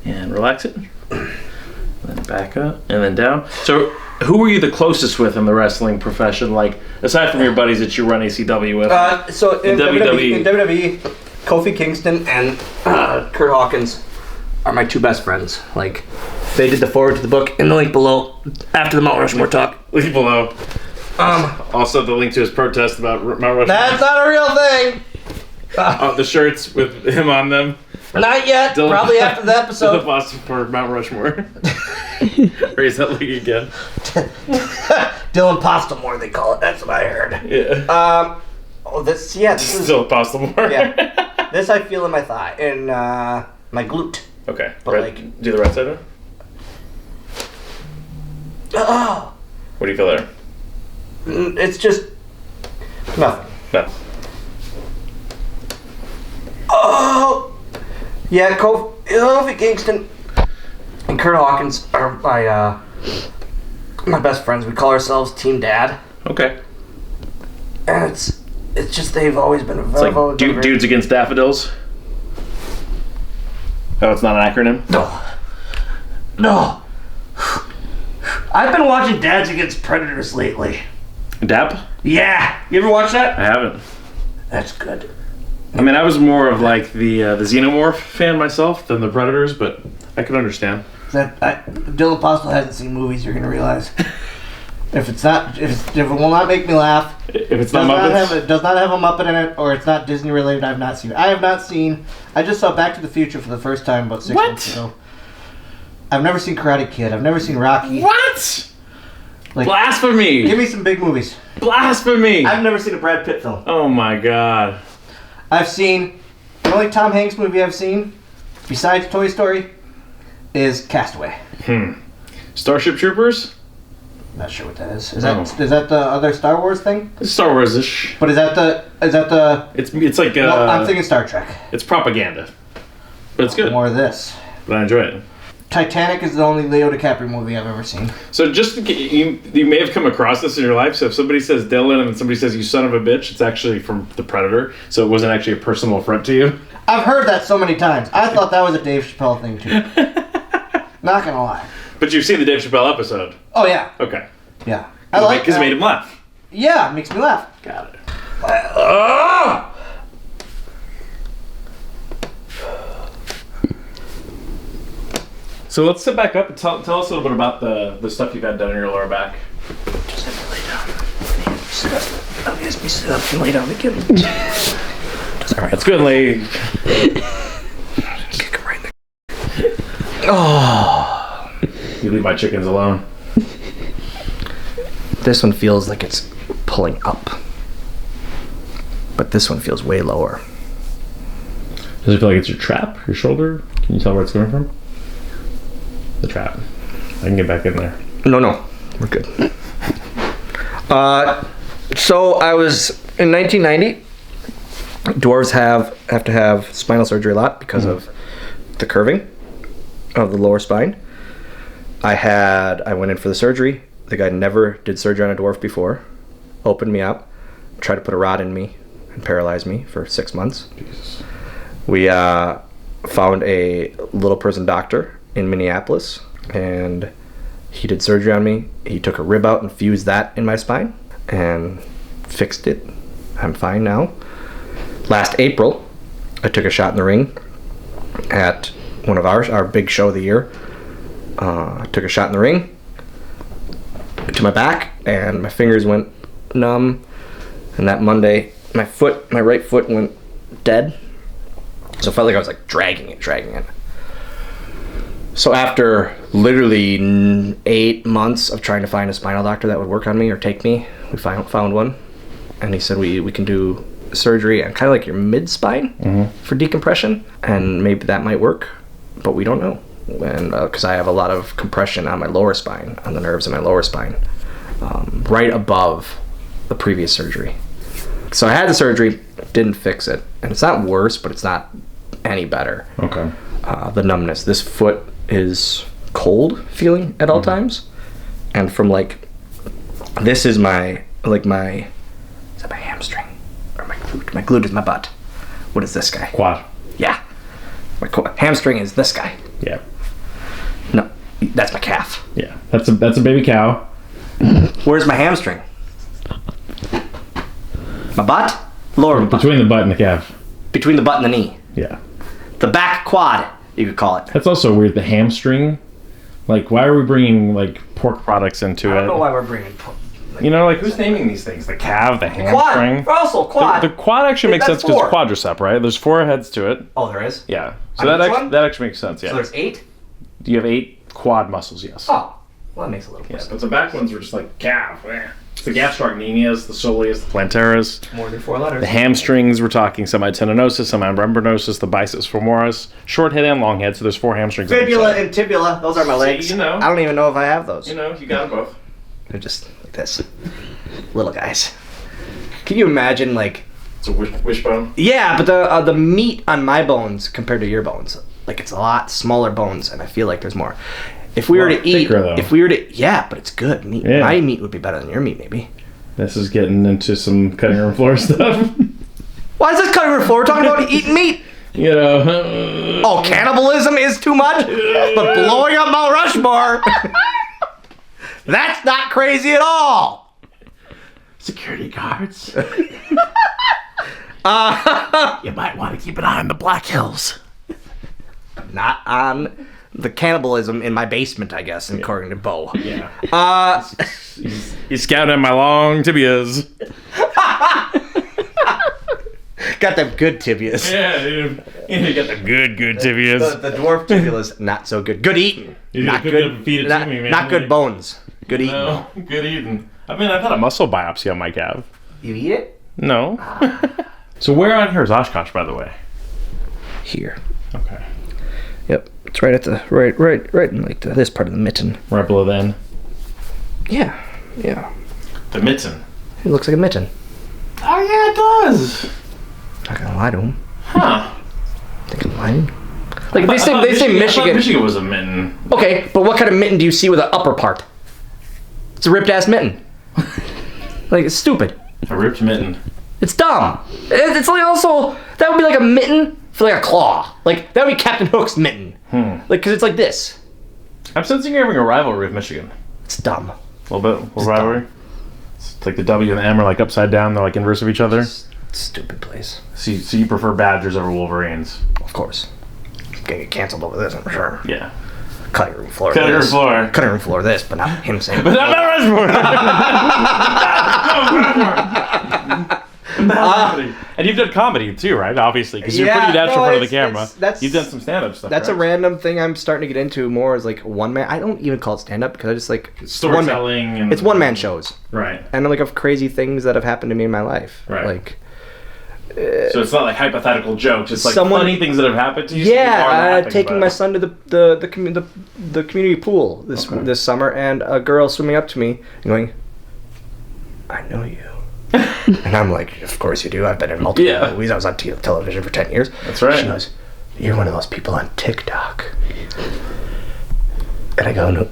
And relax it. Then back up and then down. So, who were you the closest with in the wrestling profession? Like, aside from your buddies that you run ACW with? So in WWE. WWE, Kofi Kingston and Kurt Hawkins are my two best friends. Like, they did the forward to the book in the link below after the Mount Rushmore talk. Link below. Also, the link to his protest about Mount Rushmore. That's not a real thing. The shirts with him on them. Not yet. Dylan- Probably after the episode. Boston for Mount Rushmore. Raise that leg again. Dylan Postlemore, they call it. That's what I heard. Yeah. This is Still possible more. yeah. This I feel in my thigh, in my glute. Okay. But right. like- Do the right side now. Oh, What do you feel there? it's just nothing. No. Oh, yeah. Kofi Kingston and Kurt Hawkins are my best friends. We call ourselves Team Dad, Okay. and it's just they've always been. It's like dudes against daffodils. Oh, it's not an acronym? No. I've been watching Dads Against Predators lately. DAP? Yeah, you ever watch that? I haven't. That's good. I mean, I was more of like the Xenomorph fan myself than the Predators, but I could understand. Dylan Postl hasn't seen movies. You're gonna realize if it will not make me laugh. If it's not Muppets? It does not have a Muppet in it, or it's not Disney related. I've not seen it. I have not seen. I just saw Back to the Future for the first time about 6 months ago. I've never seen Karate Kid. I've never seen Rocky. What? Like, Blasphemy! give me some big movies. Blasphemy! I've never seen a Brad Pitt film. Oh my god. I've seen the only Tom Hanks movie I've seen besides Toy Story is Castaway. Starship Troopers? Not sure what that is. Is that the other Star Wars thing? It's Star Wars-ish. But is that the? It's like No, I'm thinking Star Trek. it's propaganda, but it's good. More of this. But I enjoy it. Titanic is the only Leo DiCaprio movie I've ever seen. So just you may have come across this in your life. So if somebody says Dylan and somebody says you son of a bitch, it's actually from the Predator. So it wasn't actually a personal affront to you. I've heard that so many times. I thought that was a Dave Chappelle thing too. Not gonna lie. But you've seen the Dave Chappelle episode. Oh yeah. Okay. Yeah. I like because it made him laugh. Yeah, it makes me laugh. Got it. So let's sit back up and tell us a little bit about the stuff you've had done in your lower back. Just have to lay down. Sit up. That makes me sit up and lay down again. All right, it's good, Lee. Kick him right in the... Oh. You leave my chickens alone. This one feels like it's pulling up. But this one feels way lower. Does it feel like it's your trap, your shoulder? Can you tell where it's coming from? The trap. I can get back in there. No, we're good. So I was in 1990. Dwarves have to have spinal surgery a lot because of the curving of the lower spine. I went in for the surgery. The guy never did surgery on a dwarf before. Opened me up, tried to put a rod in me, and paralyzed me for 6 months. Jesus. We found a little person doctor in Minneapolis, and he did surgery on me. He took a rib out and fused that in my spine and fixed it. I'm fine now. Last April, I took a shot in the ring at one of our big show of the year. I took a shot in the ring to my back, and my fingers went numb. And that Monday, my right foot went dead. So it felt like I was like dragging it. So after literally 8 months of trying to find a spinal doctor that would work on me or take me, we found one. And he said we can do surgery on kind of like your mid-spine for decompression. And maybe that might work, but we don't know. And because I have a lot of compression on my lower spine, on the nerves in my lower spine, right above the previous surgery. So I had the surgery, didn't fix it. And it's not worse, but it's not any better. Okay. The numbness. This foot is cold feeling at all times. And from like, this is my is that my hamstring? Or my glute? My glute is my butt. What is this guy? Quad. Yeah. My hamstring is this guy. Yeah. No, that's my calf. Yeah. That's a baby cow. Where's my hamstring? My butt? Lower butt. Between the butt and the calf. Between the butt and the knee. Yeah. The back quad, you could call it. That's also weird. The hamstring. Like, why are we bringing like pork products into it? I don't know why we're bringing pork. You know, like who's naming these things? The calf, the hamstring. Quad. Also quad. The quad actually makes sense That's because four. quadricep, right? There's 4 heads to it. Oh, there is? Yeah. So On each one? that actually makes sense. Yeah. So there's 8? Do you have 8 quad muscles? Yes. Oh, well, that makes a little more Yeah, sense. but the back ones are just like calf. It's the gastrocnemius, the soleus, the plantaris. More than 4 letters. The hamstrings, we're talking semitendinosus, semimembranosus, the biceps femoris, short head and long head, so there's 4 hamstrings. Fibula and tibula, those are my legs. you know. I don't even know if I have those. You know, you got them both. They're just like this. Little guys. Can you imagine, like... It's a wishbone. Yeah, but the meat on my bones compared to your bones, like it's a lot smaller bones, and I feel like there's more. If we were to eat... thicker, though. Yeah, but it's good meat. Yeah. My meat would be better than your meat, maybe. This is getting into some cutting room floor stuff. Why is this cutting room floor? We're talking about eating meat. You know. Oh, cannibalism is too much? But blowing up Mount Rushmore... That's not crazy at all! Security guards. You might want to keep an eye on the Black Hills. Not on the cannibalism in my basement, I guess, according to Bo. Yeah. He's scouting my long tibias. Got them good tibias. Yeah, dude. You got the good tibias. The dwarf tibia's not so good. Good eating. Not good. Feed it Not, to me, man. not good bones. Good eating. No, good eating. I mean, I've had a muscle biopsy on my calf. You eat it? No. So where on here is Oshkosh, by the way? Here. Okay. Yep. It's right at the right in like this part of the mitten. Right below then. Yeah. Yeah. The mitten. It looks like a mitten. Oh yeah, it does. Not gonna lie to him. Huh. Think I'm lying. Like they say I thought Michigan. Michigan was a mitten. Okay, but what kind of mitten do you see with an upper part? It's a ripped ass mitten. Like it's stupid. A ripped mitten. It's dumb. It's like also that would be like a mitten for like a claw. Like that would be Captain Hook's mitten. Like because it's like this. I'm sensing you're having a rivalry with Michigan. It's dumb. A little bit. Rivalry. It's like the W and the M are like upside down. They're like inverse of each other. Stupid place. So you prefer Badgers over Wolverines? Of course. Gonna get canceled over this, I'm sure. Yeah. Cutting room floor. Cutting room this. floor. Cutting room floor. This, but not him saying. But not Rushmore. And you've done comedy too, right? Obviously, because you're pretty natural in front of the camera. You've done some stand-up stuff. That's right? a random thing I'm starting to get into more is like one man. I don't even call it stand-up because I just like storytelling. It's one man shows. Right. And like of crazy things that have happened to me in my life. Right. Like So it's not like hypothetical jokes. It's like Someone- funny things that have happened to you. So you are Yeah, laughing taking about my it. son to the community pool this summer, and a girl swimming up to me and going, "I know you." And I'm like, "Of course you do. I've been in multiple movies. I was on television for 10 years." That's right. She goes, "You're one of those people on TikTok." And I go, "No,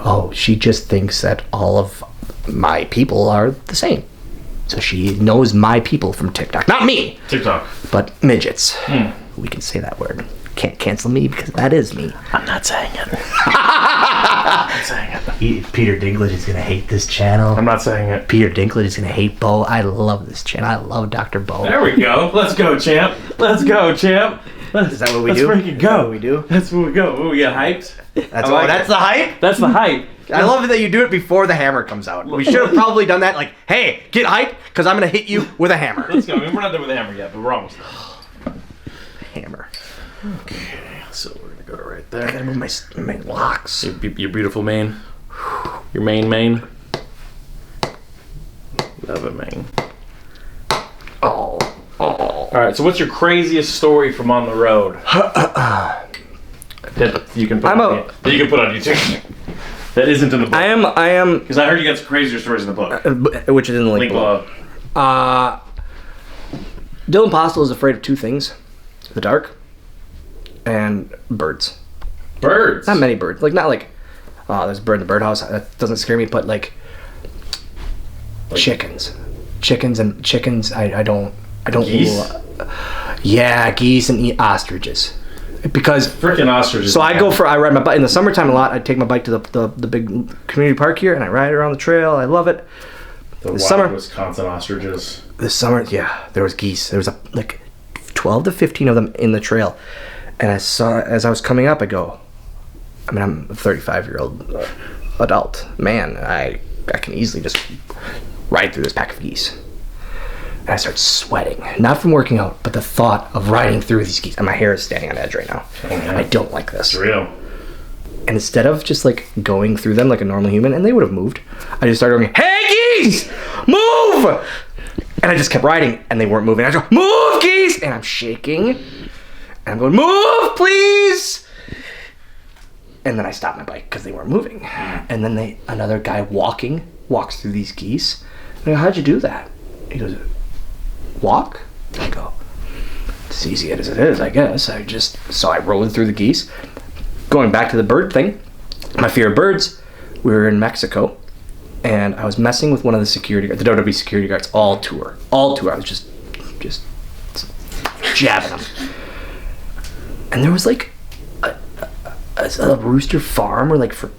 oh, she just thinks that all of my people are the same. So she knows my people from TikTok. Not me, TikTok. but midgets." We can say that word. Can't cancel me because that is me. I'm not saying it. I'm not saying it. Peter Dinklage is going to hate this channel. I'm not saying it. Peter Dinklage is going to hate Bo. I love this channel. I love Dr. Bo. There we go. Let's go, champ. Let's go, champ. Is that what we do? Let's freaking Is that go. what we do? That's what we go. Oh, we get hyped. That's the hype? That's the hype. I love that you do it before the hammer comes out. We should have probably done that. Like, hey, get hyped because I'm going to hit you with a hammer. Let's go. I mean, we're not there with the hammer yet, but we're almost there. Hammer. Okay, so we're gonna go to right I got to there. move my locks. Your beautiful mane. Your mane. Love it, mane. Oh. All right. So, what's your craziest story from on the road? That you can put that you can put on YouTube. That isn't in the book. I am, Because I heard you got some crazier stories in the book. which is in the link below. Dylan Postl is afraid of two things: the dark and birds. Birds. Not many birds. Like, not like, oh, there's a bird in the birdhouse. That doesn't scare me. But like chickens, I don't. Geese? Yeah, geese and ostriches. Because Freaking ostriches. so I ride my bike in the summertime a lot. I take my bike to the big community park here, and I ride around the trail. I love it. The This wild summer- Wisconsin ostriches. This summer, yeah, there was geese. There was like 12 to 15 of them in the trail. And I saw, as I was coming up, I go, I mean, I'm a 35-year-old adult man. I can easily just ride through this pack of geese. And I start sweating, not from working out, but the thought of riding through these geese. And my hair is standing on edge right now. yeah. I don't like this. It's real. And instead of just like going through them like a normal human, and they would have moved, I just started going, "Hey geese, move!" And I just kept riding, and they weren't moving. I go, "Move, geese!" And I'm shaking, and I'm going, "Move, please!" And then I stopped my bike because they weren't moving. And then another guy walks through these geese. And I go, "How'd you do that?" He goes, "Walk?" I go, "It's easy as it is, I guess." So I rode through the geese. Going back to the bird thing, my fear of birds, we were in Mexico, and I was messing with one of the security guards, the WWE security guards, all tour. I was just jabbing them. And there was like a rooster farm, or like for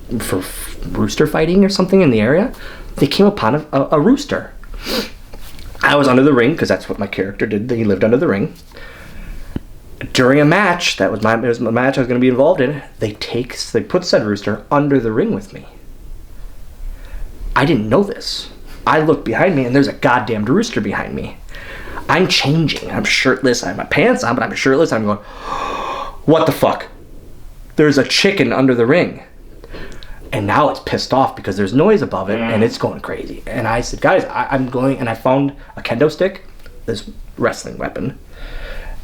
rooster fighting or something in the area. They came upon a rooster. I was under the ring, because that's what my character did. He lived under the ring. During a match, it was a match I was going to be involved in, they put said rooster under the ring with me. I didn't know this. I looked behind me, and there's a goddamn rooster behind me. I'm changing. I'm shirtless. I have my pants on, but I'm shirtless. I'm going, what the fuck? There's a chicken under the ring. And now it's pissed off because there's noise above it, and it's going crazy. And I said, guys, I'm going, and I found a kendo stick, this wrestling weapon,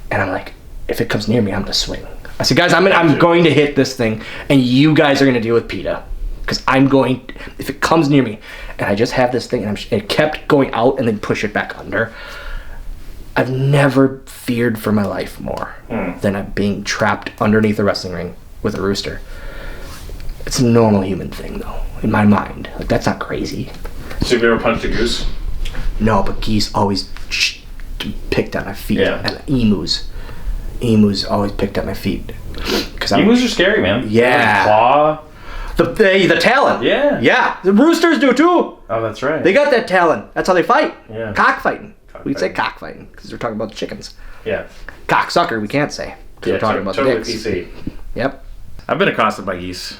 and I'm like, if it comes near me, I'm gonna swing. I said, guys, I'm going to hit this thing, and you guys are gonna deal with PETA, because if it comes near me, and I just have this thing, and it kept going out and then push it back under. I've never feared for my life more than being trapped underneath a wrestling ring with a rooster. It's a normal human thing, though, in my mind. Like, that's not crazy. So have you ever punched a goose? No, but geese always picked at my feet. Yeah. And emus always picked at my feet. Emus are scary, man. Yeah. Claw. The talon. Yeah. Yeah. The roosters do too. Oh, that's right. They got that talon. That's how they fight. Yeah. Cockfighting. We'd say Cockfighting. cockfighting because we're talking about chickens. Yeah. Cocksucker, we can't say because we're talking about totally dicks. PC. Yep. I've been accosted by geese.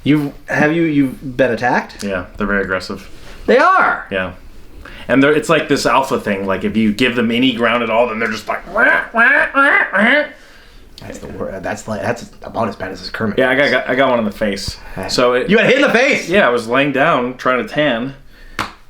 You've been attacked? Yeah, they're very aggressive. They are. Yeah. And it's like this alpha thing. Like, if you give them any ground at all, then they're just like... Wah, wah, wah, wah. That's the word. That's about as bad as this Kermit. Yeah, I got one in the face. So You got hit in the face. yeah, I was laying down trying to tan,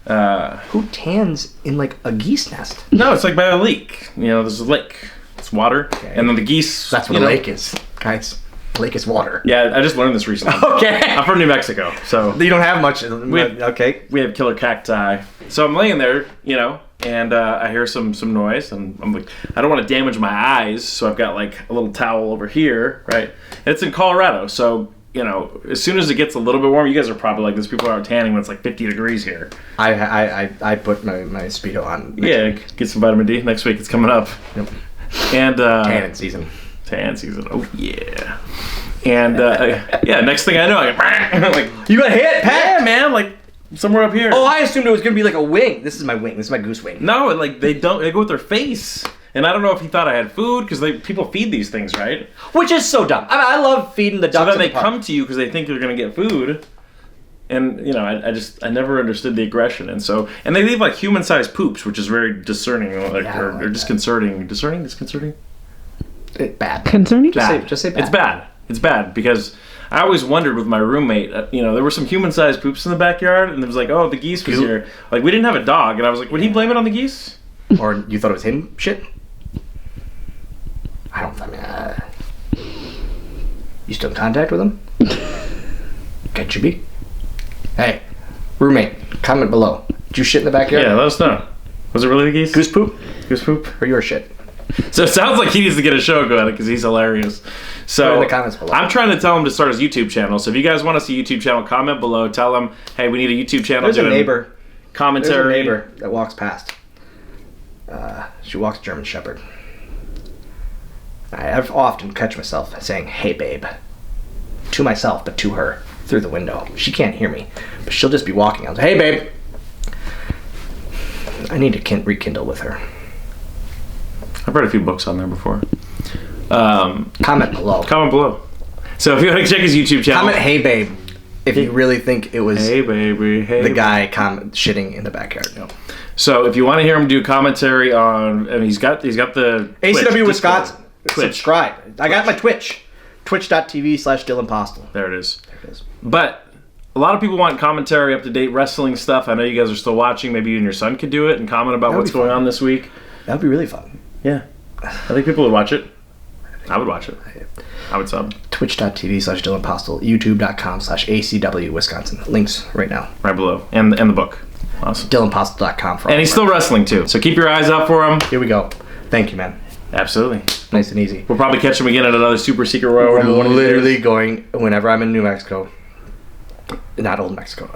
Who tans in like a geese nest? No, it's like by a lake. You know, there's a lake. It's water, and then the geese. That's what a lake is, guys. A lake is water. Yeah, I just learned this recently. Okay. I'm from New Mexico, so You don't have much. okay. We have killer cacti. So I'm laying there, you know, and I hear some noise, and I'm like, I don't want to damage my eyes, so I've got like a little towel over here, right? And it's in Colorado, so you know, as soon as it gets a little bit warm, you guys are probably like this. People are tanning when it's like 50 degrees here. I put my Speedo on. Yeah, get some vitamin D. Next week it's coming up. Yep. And Tanning season. Tan season. Oh yeah. And yeah, next thing I know, I like You got hit, Pat? yeah, man, like somewhere up here. Oh, I assumed it was gonna be like a wing. This is my wing. This is my goose wing. No, like they go with their face. And I don't know if he thought I had food because people feed these things, right? Which is so dumb. I mean, I love feeding the ducks. So then they in the park. come to you because they think they're gonna get food. And you know, I never understood the aggression, and they leave like human-sized poops, which is very discerning, like or disconcerting. Disconcerting. Bad. Concerning? Just say bad. It's bad because I always wondered with my roommate. You know, there were some human-sized poops in the backyard, and it was like, oh, the geese was here. Like we didn't have a dog, and I was like, would he blame it on the geese? Or you thought it was him? Shit. I mean, you still in contact with him? Can't you be? Hey, roommate, comment below. Did you shit in the backyard? Yeah, let us know. Was it really the geese? Goose poop? Goose poop? Or your shit? So it sounds like he needs to get a show going because he's hilarious. So Put in the comments below. I'm trying to tell him to start his YouTube channel. So if you guys want to see a YouTube channel, comment below. Tell him, hey, we need a YouTube channel. There's a neighbor. Commentary. There's a neighbor that walks past. She walks German Shepherd. I have often catch myself saying, hey, babe. To myself, but to her. Through the window. She can't hear me. But she'll just be walking. I'll say, hey, babe. I need to rekindle with her. I've read a few books on there before. Comment below. Comment below. So if you want to check his YouTube channel. Comment, hey, babe. If you really think it was hey, baby, hey, the guy shitting in the backyard. No. So if you want to hear him do commentary on, and he's got the HORNSWOGGLED Wisconsin. Twitch. Subscribe. I got my Twitch. Twitch.tv/Dylan Postl. There it is. There it is. But a lot of people want commentary, up-to-date wrestling stuff. I know you guys are still watching. Maybe you and your son could do it and comment about what's going on this week. That would be really fun. Yeah. I think people would watch it. I would watch it. I would sub. Twitch.tv/Dylan Postl. YouTube.com/ACW Wisconsin. Links right now. Right below. And the book. Awesome. DylanPostl.com for all. And he's still wrestling too. So keep your eyes out for him. Here we go. Thank you, man. Absolutely. Nice and easy. We'll probably catch him again at another super secret Royal Rumble. We're literally going, whenever I'm in New Mexico, not Old Mexico,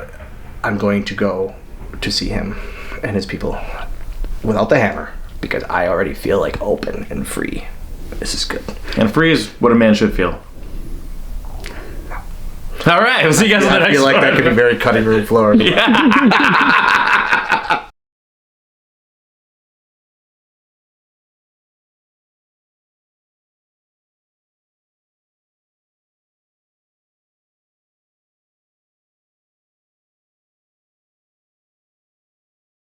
I'm going to go to see him and his people without the hammer because I already feel like open and free. This is good. And free is what a man should feel. All right. We'll see you guys in the next one. I feel like that could be very cutting room floor. Yeah.